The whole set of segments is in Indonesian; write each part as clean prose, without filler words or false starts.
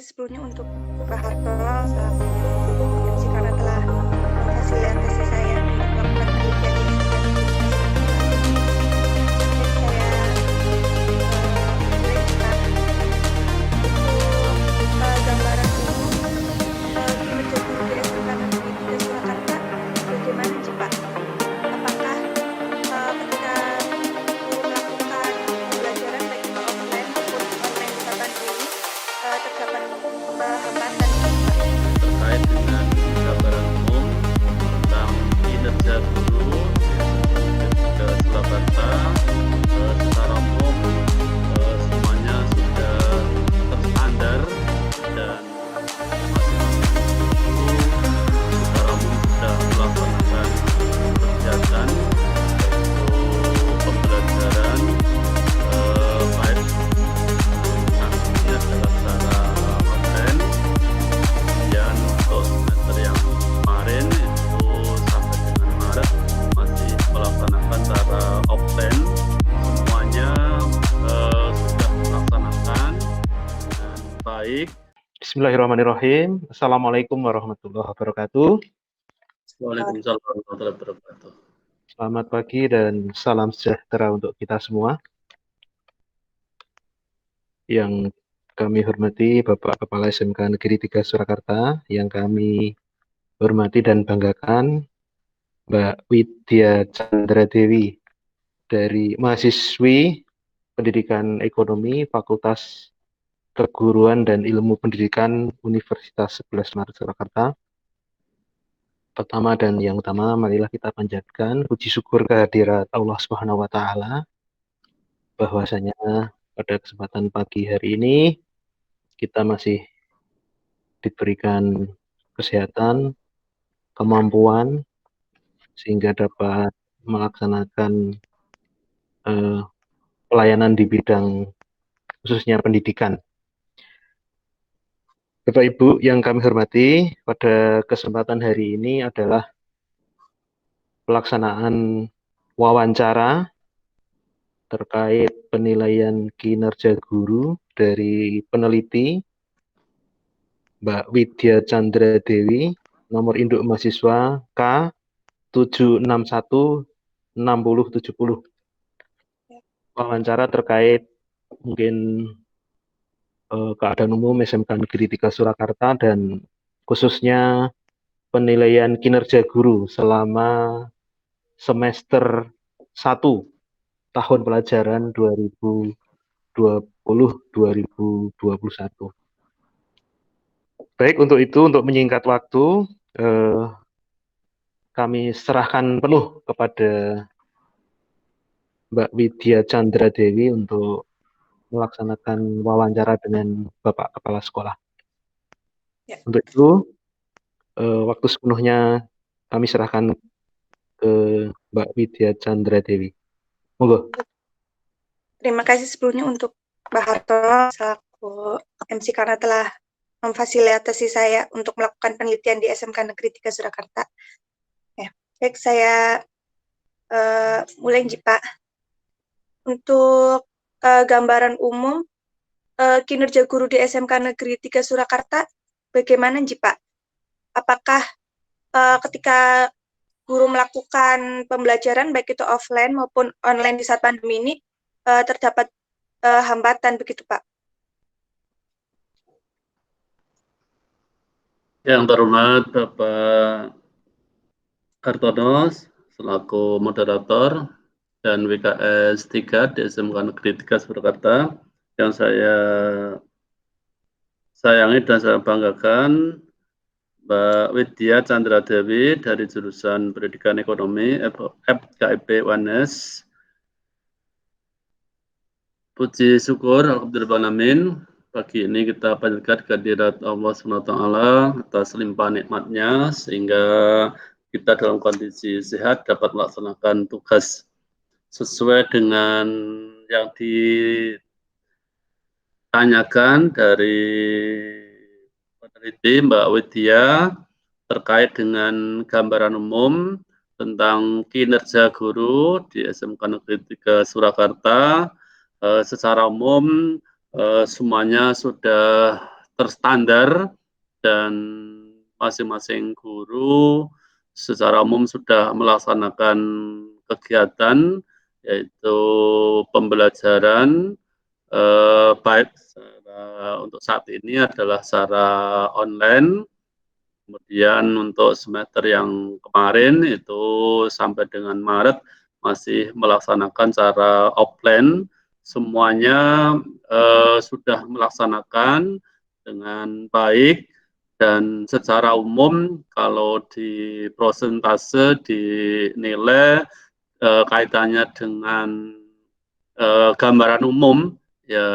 Sebelumnya untuk Pak Harto selaku MC karena telah memfasilitasi saya untuk melakukan penelitian di SMK Negeri gambaran umum kinerja guru di SMK Negeri 3 Surakarta bagaimana sih Pak? Apakah ketika guru melakukan pembelajaran baik itu offline maupun online di saat ini terdapat hambatan terkait dengan gambaran umum tentang kinerja guru di Surakarta. Secara umum semuanya sudah terstandar dan masing-masing guru secara umum sudah melaksanakan kegiatan yaitu pembelajaran baik sanksinya adalah secara online. Kemudian untuk semester yang kemarin itu sampai dengan Maret masih melaksanakan secara offline. Semuanya sudah melaksanakan dengan baik. Bismillahirrahmanirrahim. Assalamualaikum warahmatullahi wabarakatuh. Waalaikumsalam warahmatullahi wabarakatuh. Selamat pagi dan salam sejahtera untuk kita semua. Yang kami hormati Bapak Kepala SMK Negeri 3 Surakarta, yang kami hormati dan banggakan Mbak Widya Chandra Dewi dari mahasiswi Pendidikan Ekonomi Fakultas Keguruan dan Ilmu Pendidikan Universitas 11 Maret Surakarta. Pertama dan yang utama, marilah kita panjatkan puji syukur kehadirat Allah Subhanahu wa Ta'ala, bahwasanya pada kesempatan pagi hari ini kita masih diberikan kesehatan, kemampuan, sehingga dapat melaksanakan pelayanan di bidang khususnya pendidikan. Bapak Ibu yang kami hormati, pada kesempatan hari ini adalah pelaksanaan wawancara terkait penilaian kinerja guru dari peneliti Mbak Widya Chandra Dewi, nomor induk mahasiswa K 7616070. Wawancara terkait mungkin keadaan umum SMK Negeri 3 Surakarta dan khususnya penilaian kinerja guru selama semester 1 tahun pelajaran 2020-2021. Baik, untuk itu, untuk menyingkat waktu, kami serahkan penuh kepada Mbak Widya Chandra Dewi untuk melaksanakan wawancara dengan Bapak Kepala Sekolah. Ya. Untuk itu, waktu sepenuhnya kami serahkan ke Mbak Widya Chandra Dewi. Monggo. Terima kasih sebelumnya untuk Pak Harto selaku MC karena telah memfasilitasi saya untuk melakukan penelitian di SMK Negeri 3 Surakarta. Ya, baik, saya mulai Pak. Untuk gambaran umum kinerja guru di SMK Negeri 3 Surakarta bagaimana Pak? Apakah ketika guru melakukan pembelajaran baik itu offline maupun online di saat pandemi ini terdapat hambatan begitu Pak? Yang terhormat Bapak Hartono selaku moderator dan WKS 3 di SMK Negeri 3 Surakarta, yang saya sayangi dan saya banggakan Mbak Widya Chandra Dewi dari jurusan Pendidikan Ekonomi FKIP UNS. Puji syukur alhamdulillah, pagi ini kita panjatkan kehadirat Allah SWT atas limpahan nikmatnya sehingga kita dalam kondisi sehat dapat melaksanakan tugas sesuai dengan yang ditanyakan dari peneliti Mbak Widya terkait dengan gambaran umum tentang kinerja guru di SMK Negeri 3 Surakarta. Secara umum semuanya sudah terstandar dan masing-masing guru secara umum sudah melaksanakan kegiatan yaitu pembelajaran baik untuk saat ini adalah secara online. Kemudian untuk semester yang kemarin itu sampai dengan Maret masih melaksanakan secara offline. Semuanya sudah melaksanakan dengan baik dan secara umum kalau di prosentase dinilai kaitannya dengan gambaran umum ya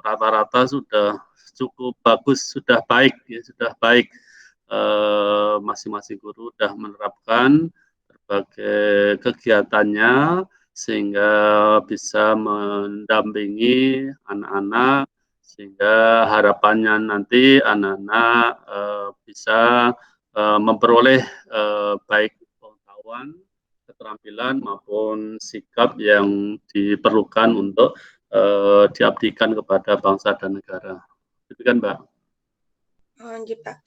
rata-rata sudah cukup bagus, sudah baik ya, sudah baik. Masing-masing guru sudah menerapkan berbagai kegiatannya sehingga bisa mendampingi anak-anak sehingga harapannya nanti anak-anak bisa memperoleh baik pengetahuan, keterampilan maupun sikap yang diperlukan untuk diabdikan kepada bangsa dan negara. Itu kan, Mbak? Oh, Pak.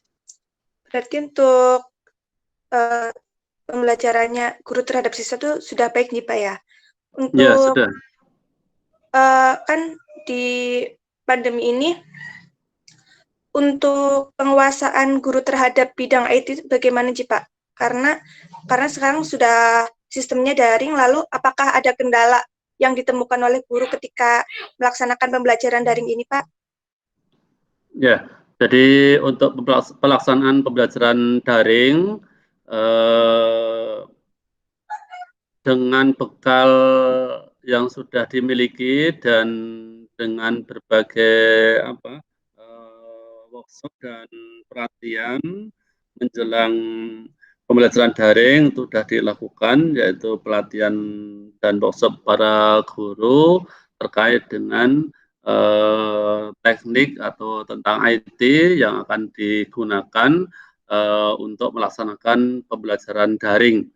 Berarti untuk pembelajarannya guru terhadap siswa itu sudah baik nih Pak ya. Untuk ya, sudah. Kan di pandemi ini untuk penguasaan guru terhadap bidang IT bagaimana sih Pak? Karena sekarang sudah sistemnya daring, lalu apakah ada kendala yang ditemukan oleh guru ketika melaksanakan pembelajaran daring ini Pak? Ya, jadi untuk pelaksanaan pembelajaran daring dengan bekal yang sudah dimiliki dan dengan berbagai workshop dan pelatihan menjelang pembelajaran daring itu sudah dilakukan, yaitu pelatihan dan workshop para guru terkait dengan teknik atau tentang IT yang akan digunakan untuk melaksanakan pembelajaran daring.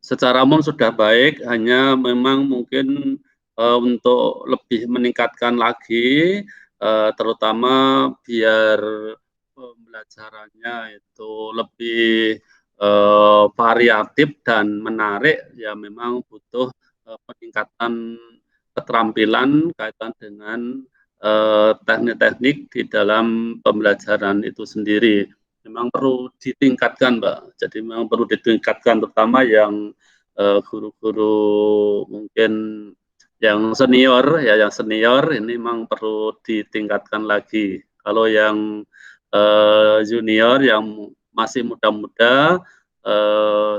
Secara umum sudah baik, hanya memang mungkin untuk lebih meningkatkan lagi, terutama biar pembelajarannya itu lebih variatif dan menarik, ya memang butuh peningkatan keterampilan kaitan dengan teknik-teknik di dalam pembelajaran itu sendiri. Memang perlu ditingkatkan, Mbak. Jadi memang perlu ditingkatkan, terutama yang guru-guru mungkin yang senior, ya yang senior ini memang perlu ditingkatkan lagi. Kalau yang junior, yang masih muda-muda,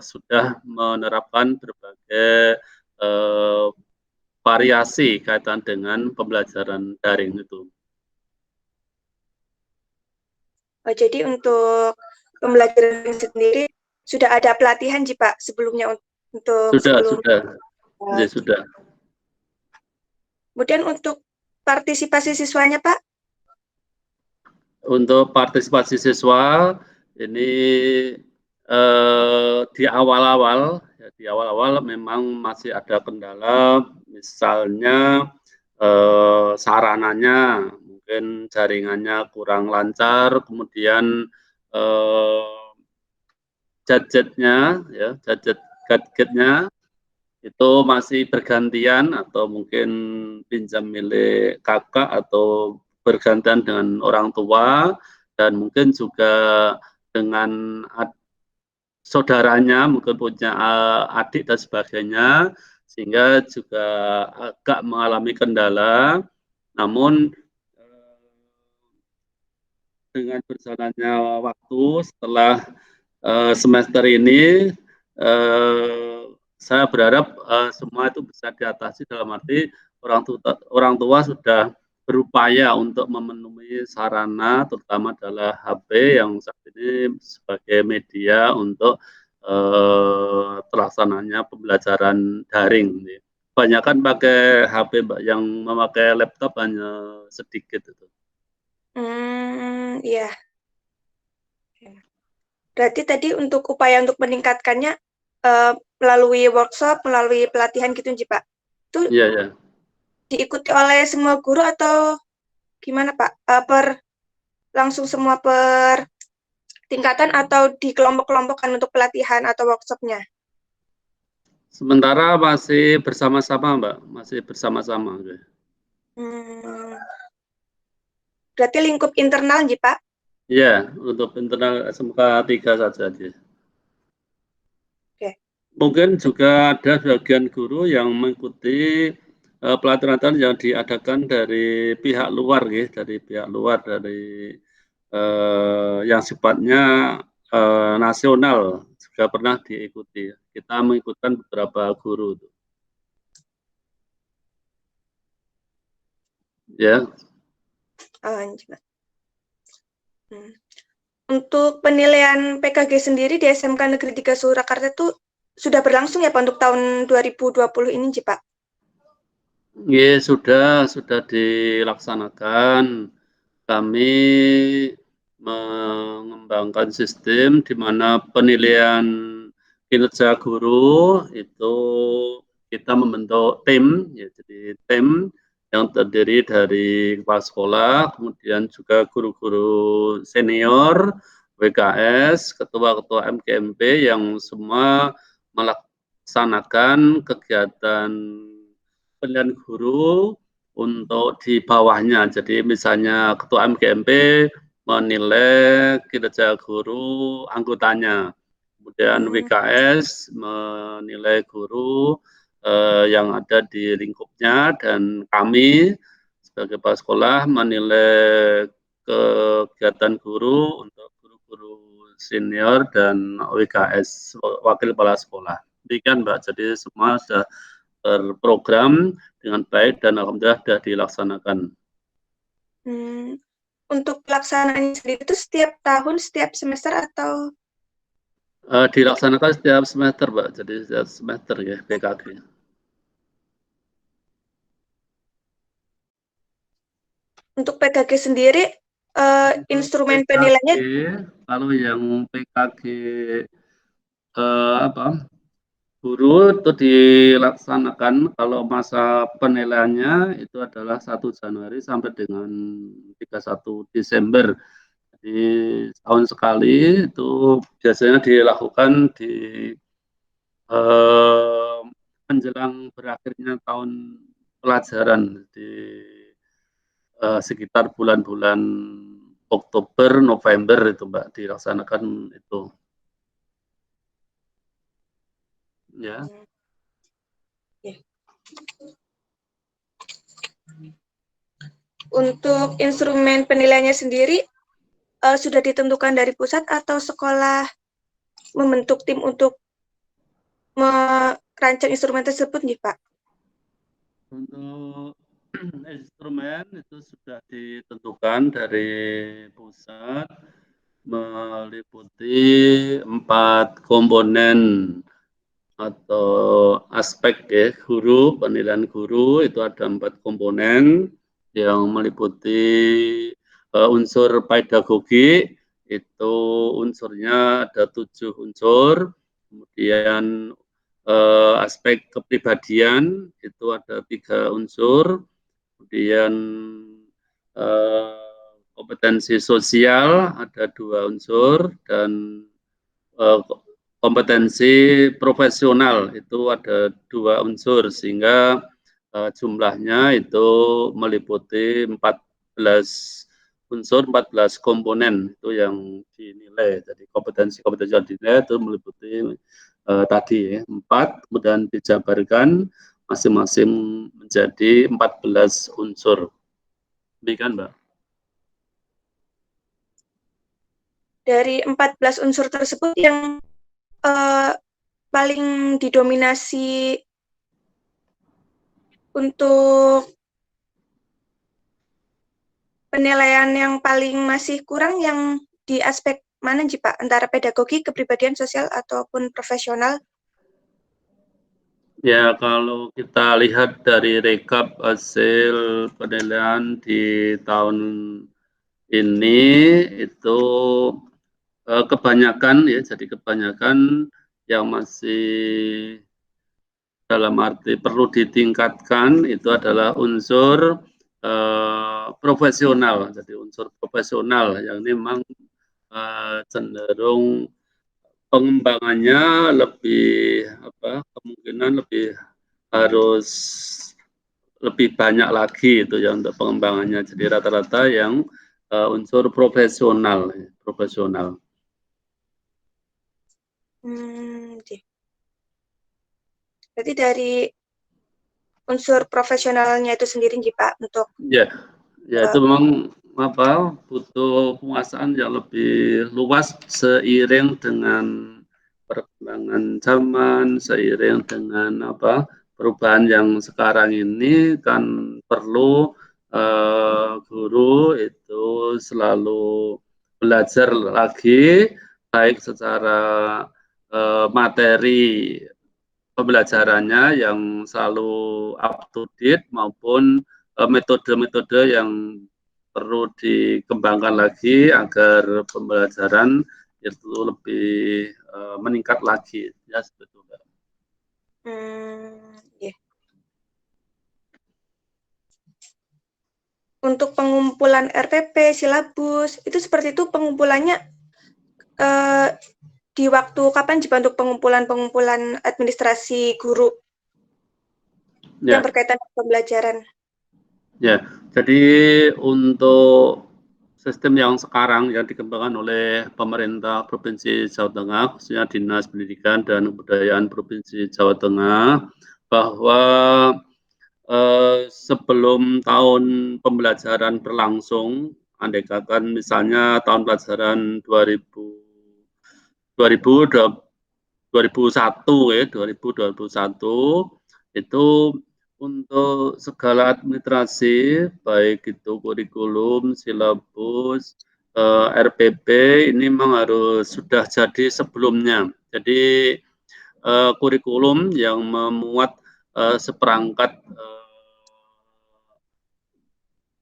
sudah menerapkan berbagai variasi kaitan dengan pembelajaran daring itu. Oh, jadi untuk pembelajaran sendiri sudah ada pelatihan sih Pak sebelumnya untuk sudah. Ya, sudah. Kemudian untuk partisipasi siswanya Pak? Untuk partisipasi siswa ini di awal-awal memang masih ada kendala, misalnya sarananya mungkin jaringannya kurang lancar, kemudian gadgetnya itu masih bergantian atau mungkin pinjam milik kakak atau bergantian dengan orang tua, dan mungkin juga dengan saudaranya mungkin punya adik dan sebagainya, sehingga juga agak mengalami kendala. Namun dengan berjalannya waktu setelah semester ini saya berharap semua itu bisa diatasi, dalam arti orang tua sudah berupaya untuk memenuhi sarana, terutama adalah HP yang saat ini sebagai media untuk terlaksananya pembelajaran daring. Kebanyakan pakai HP, Mbak, yang memakai laptop hanya sedikit itu. Iya. Berarti tadi untuk upaya untuk meningkatkannya melalui workshop, melalui pelatihan gitu sih Pak. Itu Iya. Diikuti oleh semua guru atau gimana Pak? langsung semua per tingkatan atau di kelompok-kelompokkan untuk pelatihan atau workshopnya? Sementara masih bersama-sama, Mbak. Masih bersama-sama. Hmm, berarti lingkup internal, Ji, Pak? Iya, untuk internal SMK 3 saja. Oke. Mungkin juga ada bagian guru yang mengikuti pelatihan yang diadakan dari pihak luar, dari pihak luar, dari yang sifatnya nasional juga pernah diikuti. Kita mengikutkan beberapa guru. Ya. Untuk penilaian PKG sendiri di SMK Negeri 3 Surakarta itu sudah berlangsung ya Pak untuk tahun 2020 ini, Pak? Ya, sudah dilaksanakan. Kami mengembangkan sistem di mana penilaian kinerja guru itu kita membentuk tim, ya, jadi tim yang terdiri dari kepala sekolah, kemudian juga guru-guru senior, WKS, ketua-ketua MKMP yang semua melaksanakan kegiatan penilaian guru untuk di bawahnya. Jadi misalnya ketua MGMP menilai kinerja guru anggotanya. Kemudian WKS menilai guru yang ada di lingkupnya, dan kami sebagai kepala sekolah menilai kegiatan guru untuk guru-guru senior dan WKS wakil kepala sekolah. Demikian Mbak, jadi semua sudah terprogram dengan baik dan alhamdulillah sudah dilaksanakan. Untuk pelaksanaan sendiri itu setiap tahun, setiap semester atau? Dilaksanakan setiap semester, Mbak. Jadi setiap semester ya PKG. Untuk PKG sendiri, instrumen penilaiannya? Kalau yang PKG guru itu dilaksanakan kalau masa penilaiannya itu adalah 1 Januari sampai dengan 31 Desember. Jadi tahun sekali itu biasanya dilakukan di menjelang berakhirnya tahun pelajaran di sekitar bulan-bulan Oktober, November itu Mbak dilaksanakan itu. Ya. Untuk instrumen penilaiannya sendiri sudah ditentukan dari pusat atau sekolah membentuk tim untuk merancang instrumen tersebut nih Pak? Untuk instrumen itu sudah ditentukan dari pusat, meliputi 4 komponen atau aspek ya guru, penilaian guru itu ada 4 komponen yang meliputi unsur pedagogi, itu unsurnya ada 7 unsur, kemudian aspek kepribadian itu ada 3 unsur, kemudian kompetensi sosial ada 2 unsur, dan kompetensi profesional itu ada 2 unsur, sehingga jumlahnya itu meliputi 14 unsur, 14 komponen itu yang dinilai. Jadi kompetensi-kompetensi yang dinilai itu meliputi tadi 4, kemudian dijabarkan masing-masing menjadi 14 unsur. Demikian, Mbak. Dari 14 unsur tersebut yang paling didominasi untuk penilaian yang paling masih kurang yang di aspek mana sih Pak? Antara pedagogi, kepribadian, sosial, ataupun profesional? Ya, kalau kita lihat dari rekap hasil penilaian di tahun ini itu kebanyakan ya, jadi kebanyakan yang masih dalam arti perlu ditingkatkan itu adalah unsur profesional, jadi unsur profesional yang ini memang cenderung pengembangannya lebih kemungkinan lebih harus lebih banyak lagi itu ya untuk pengembangannya. Jadi rata-rata yang unsur profesional. Berarti dari unsur profesionalnya itu sendiri, Pak, untuk ya itu memang butuh penguasaan yang lebih luas seiring dengan perkembangan zaman, seiring dengan perubahan yang sekarang ini kan perlu guru itu selalu belajar lagi, baik secara materi pembelajarannya yang selalu up to date maupun metode-metode yang perlu dikembangkan lagi agar pembelajaran itu lebih meningkat lagi ya seperti itu. Yeah. Untuk pengumpulan RPP, silabus, itu seperti itu pengumpulannya di waktu kapan Jipa untuk pengumpulan administrasi guru yang berkaitan dengan pembelajaran? Ya, jadi untuk sistem yang sekarang yang dikembangkan oleh pemerintah Provinsi Jawa Tengah, khususnya Dinas Pendidikan dan Kebudayaan Provinsi Jawa Tengah, bahwa sebelum tahun pembelajaran berlangsung, andai katakan misalnya tahun pelajaran 2021 itu untuk segala administrasi baik itu kurikulum, silabus, RPP ini memang harus sudah jadi sebelumnya. Jadi kurikulum yang memuat seperangkat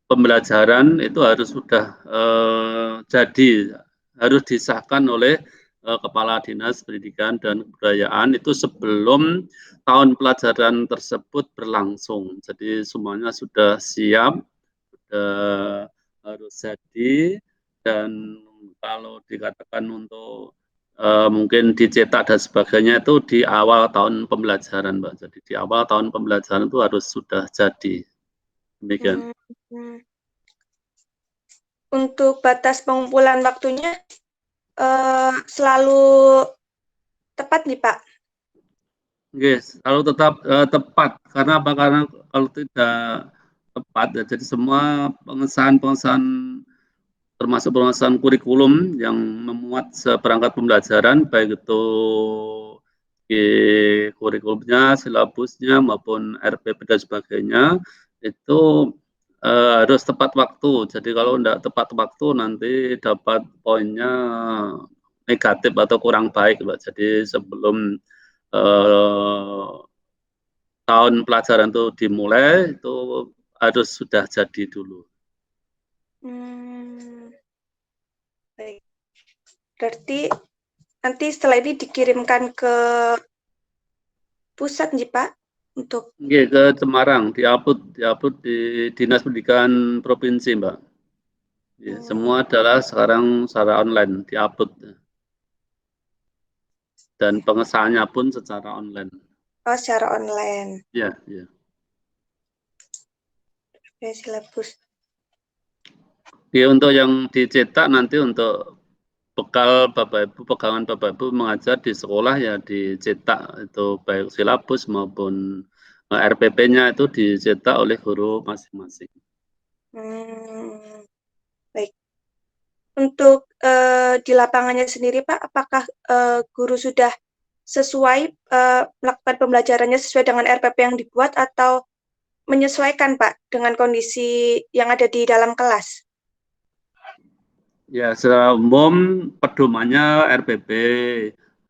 pembelajaran itu harus sudah jadi, harus disahkan oleh Kepala Dinas Pendidikan dan Kebudayaan itu sebelum tahun pelajaran tersebut berlangsung. Jadi semuanya sudah siap, sudah harus jadi, dan kalau dikatakan untuk mungkin dicetak dan sebagainya itu di awal tahun pembelajaran, Mbak. Jadi di awal tahun pembelajaran itu harus sudah jadi. Demikian. Untuk batas pengumpulan waktunya selalu tepat nih, Pak? Yes, selalu tetap tepat. Karena apa? Karena kalau tidak tepat, ya, jadi semua pengesahan termasuk pengesahan kurikulum yang memuat seperangkat pembelajaran, baik itu di kurikulumnya, silabusnya, maupun RPP dan sebagainya, itu harus tepat waktu. Jadi kalau tidak tepat waktu nanti dapat poinnya negatif atau kurang baik, Mbak. Jadi sebelum tahun pelajaran itu dimulai itu harus sudah jadi dulu. Baik. Berarti nanti setelah ini dikirimkan ke pusat nih, Pak, untuk ke Semarang, diupload di Dinas Pendidikan Provinsi, Mbak. Ya, semua adalah sekarang secara online, diupload. Dan pengesahannya pun secara online. Oh, secara online. Ya, ya. Oke, silabus. Ya, untuk yang dicetak nanti untuk bekal Bapak Ibu, pegangan Bapak Ibu mengajar di sekolah ya dicetak itu baik silabus maupun RPP-nya itu dicetak oleh guru masing-masing. Baik. Untuk di lapangannya sendiri, Pak, apakah guru sudah sesuai melakukan pembelajarannya sesuai dengan RPP yang dibuat atau menyesuaikan, Pak, dengan kondisi yang ada di dalam kelas? Ya, secara umum pedomannya RPP,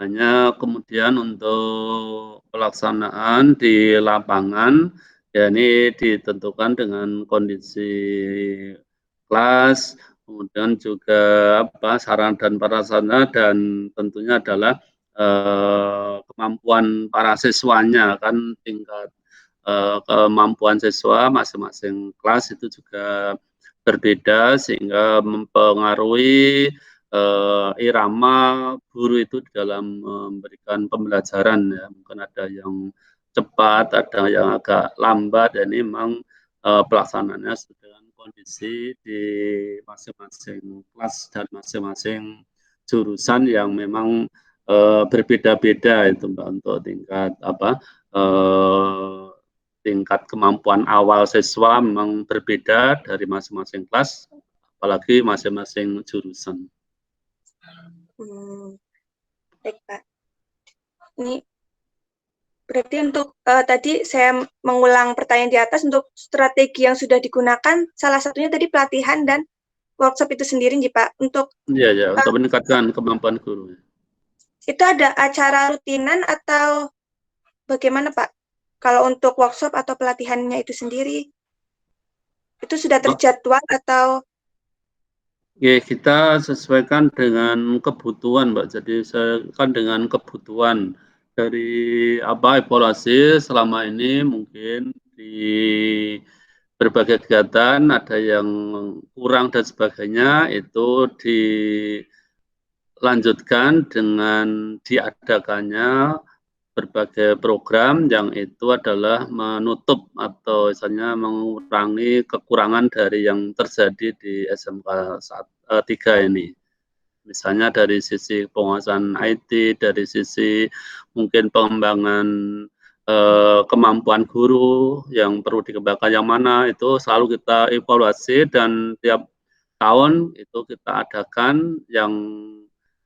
hanya kemudian untuk pelaksanaan di lapangan, ya ini ditentukan dengan kondisi kelas, kemudian juga sarana dan prasarana, dan tentunya adalah kemampuan para siswanya, kan tingkat kemampuan siswa masing-masing kelas itu juga berbeda sehingga mempengaruhi irama guru itu dalam memberikan pembelajaran ya. Mungkin ada yang cepat, ada yang agak lambat, dan ini memang pelaksanaannya dengan kondisi di masing-masing kelas dan masing-masing jurusan yang memang berbeda-beda itu Mbak, untuk tingkat tingkat kemampuan awal siswa memang berbeda dari masing-masing kelas, apalagi masing-masing jurusan. Baik Pak. Ini berarti untuk tadi saya mengulang pertanyaan di atas, untuk strategi yang sudah digunakan, salah satunya tadi pelatihan dan workshop itu sendiri nih Pak. Untuk untuk meningkatkan kemampuan guru. Itu ada acara rutinan atau bagaimana Pak? Kalau untuk workshop atau pelatihannya itu sendiri, itu sudah terjadwal atau? Ya, kita sesuaikan dengan kebutuhan, Mbak. Jadi sesuaikan dengan kebutuhan dari evaluasi selama ini. Mungkin di berbagai kegiatan ada yang kurang dan sebagainya, itu dilanjutkan dengan diadakannya berbagai program yang itu adalah menutup atau misalnya mengurangi kekurangan dari yang terjadi di SMK 3 ini. Misalnya dari sisi penguasaan IT, dari sisi mungkin pengembangan kemampuan guru yang perlu dikembangkan yang mana, itu selalu kita evaluasi, dan tiap tahun itu kita adakan yang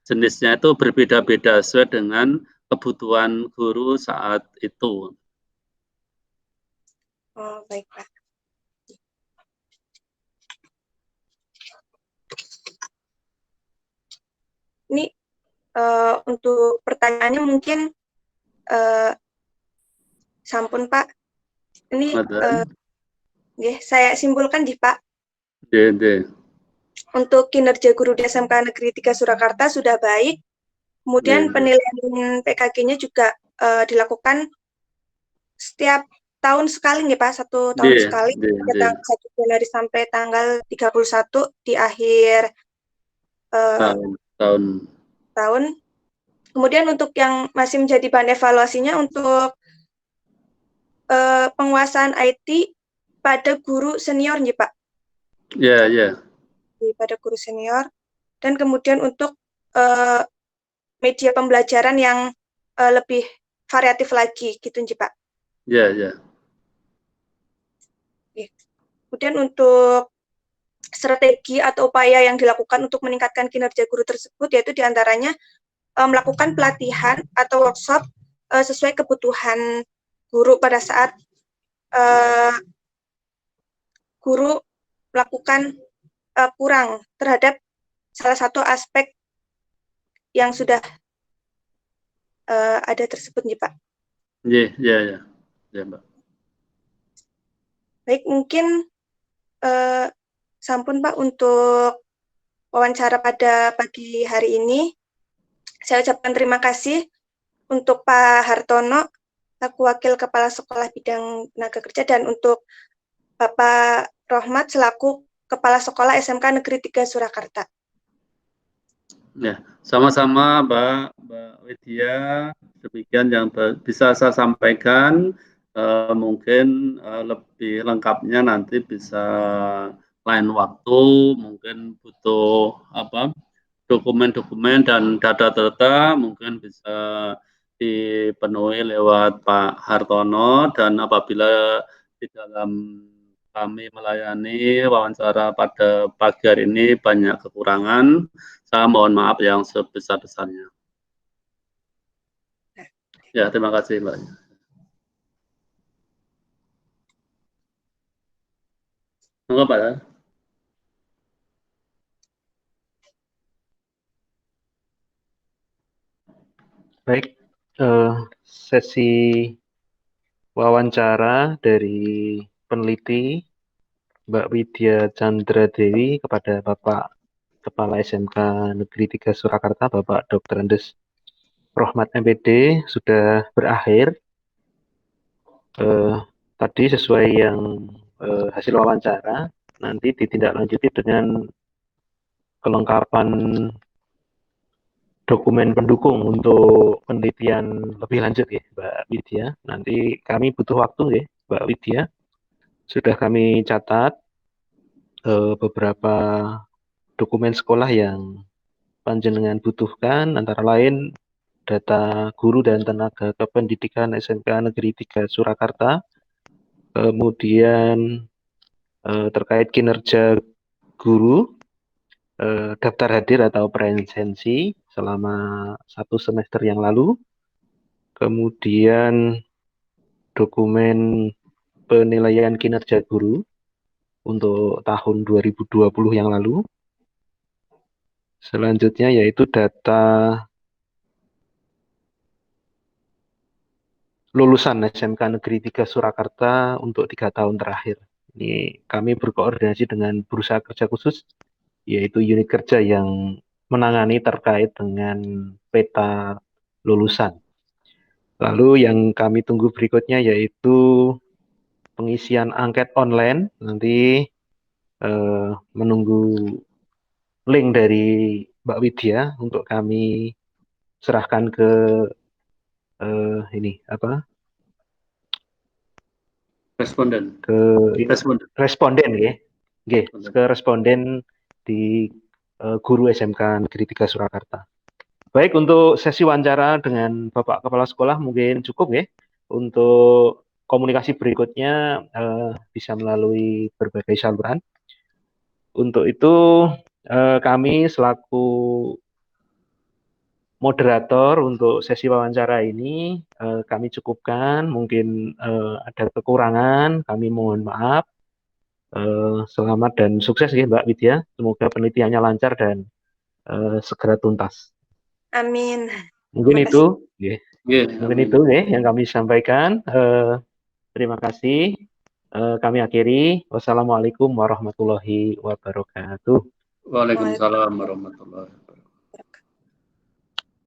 jenisnya itu berbeda-beda sesuai dengan kebutuhan guru saat itu. Oh, baik Pak. Ini untuk pertanyaannya mungkin sampun Pak. Ini saya simpulkan nih Pak. Untuk kinerja guru di SMK Negeri 3 Surakarta sudah baik. Kemudian penilaian PKG-nya juga dilakukan setiap tahun sekali nih Pak, 1 tahun sekali, tanggal 1 Januari sampai tanggal 31 di akhir tahun. Kemudian untuk yang masih menjadi bahan evaluasinya untuk penguasaan IT pada guru senior nih Pak. Iya. Pada guru senior, dan kemudian untuk media pembelajaran yang lebih variatif lagi gitu nih Pak. Iya. Kemudian untuk strategi atau upaya yang dilakukan untuk meningkatkan kinerja guru tersebut, yaitu diantaranya melakukan pelatihan atau workshop sesuai kebutuhan guru pada saat guru melakukan kurang terhadap salah satu aspek yang sudah ada tersebut nih Pak. Iya Mbak. Baik, mungkin sampun Pak untuk wawancara pada pagi hari ini. Saya ucapkan terima kasih untuk Pak Hartono, selaku Wakil Kepala Sekolah Bidang Tenaga Kerja, dan untuk Bapak Rohmat selaku Kepala Sekolah SMK Negeri 3 Surakarta. Ya, sama-sama Mbak Widya. Demikian yang bisa saya sampaikan. Mungkin lebih lengkapnya nanti bisa lain waktu, mungkin butuh dokumen-dokumen dan data-data mungkin bisa dipenuhi lewat Pak Hartono, dan apabila di dalam kami melayani wawancara pada pagi hari ini banyak kekurangan, saya mohon maaf yang sebesar-besarnya. Ya, terima kasih Mbak. Enggak Pak ya? Baik, sesi wawancara dari peneliti Mbak Widya Chandra Dewi kepada Bapak Kepala SMK Negeri 3 Surakarta, Bapak Dr. Andes Rohmat MPD, sudah berakhir. Tadi sesuai yang hasil wawancara, nanti ditindaklanjuti dengan kelengkapan dokumen pendukung untuk penelitian lebih lanjut ya, Mbak Widya. Nanti kami butuh waktu ya, Mbak Widya. Sudah kami catat beberapa dokumen sekolah yang panjenengan butuhkan, antara lain data guru dan tenaga kependidikan SMK Negeri 3 Surakarta, kemudian terkait kinerja guru, daftar hadir atau presensi selama 1 semester yang lalu, kemudian dokumen penilaian kinerja guru untuk tahun 2020 yang lalu. Selanjutnya yaitu data lulusan SMK Negeri 3 Surakarta untuk 3 tahun terakhir. Ini kami berkoordinasi dengan Bursa Kerja Khusus, yaitu unit kerja yang menangani terkait dengan peta lulusan. Lalu yang kami tunggu berikutnya yaitu pengisian angket online. Nanti menunggu link dari Mbak Widya untuk kami serahkan ke Responden. Responden ya. Ke responden di guru SMK Negeri 3 Surakarta. Baik, untuk sesi wawancara dengan Bapak Kepala Sekolah mungkin cukup ya. Untuk komunikasi berikutnya bisa melalui berbagai saluran. Untuk itu kami selaku moderator untuk sesi wawancara ini kami cukupkan. Mungkin ada kekurangan, kami mohon maaf. Selamat dan sukses ya Mbak Widya. Semoga penelitiannya lancar dan segera tuntas. Amin. Mungkin itu, Mungkin itu yang kami sampaikan. Terima kasih. Kami akhiri. Wassalamualaikum warahmatullahi wabarakatuh. Waalaikumsalam warahmatullahi wabarakatuh.